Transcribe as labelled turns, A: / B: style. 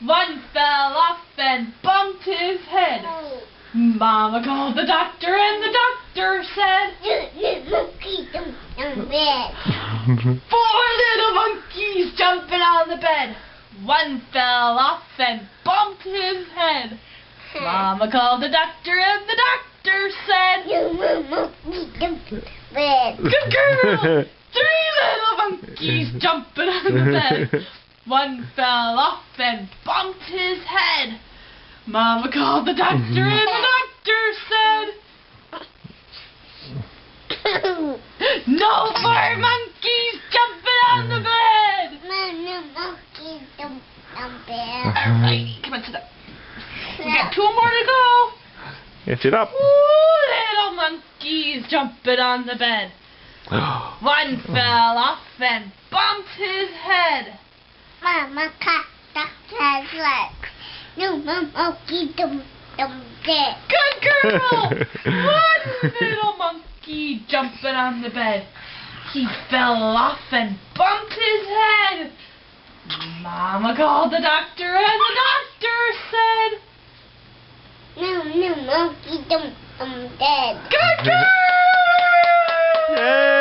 A: One fell off and bumped his head. Mama called the doctor and the doctor said,
B: Monkey jumped on the bed.
A: 4 little monkeys jumping on the bed. One fell off and bumped his head. Mama called the doctor and the doctor said,
B: Monkey jumped on the bed.
A: good girl! 3 little monkeys jumping on the bed. One fell off and bumped his head. Mama called the doctor and the doctor said, no more monkeys jumping on the bed!
B: No monkey jumped on the bed.
A: Alright, come on, sit up. We got 2 more to go.
C: Yeah, sit up.
A: 2 little monkeys jumping on the bed. One fell off and bumped his head.
B: Mama cut doctor's legs. No monkey jumped on the bed.
A: Good girl! 1 little monkey jumping on the bed. He fell off and bumped his head. Mama called the doctor and the doctor said,
B: No monkey jumped on the bed.
A: good girl!
C: Yay!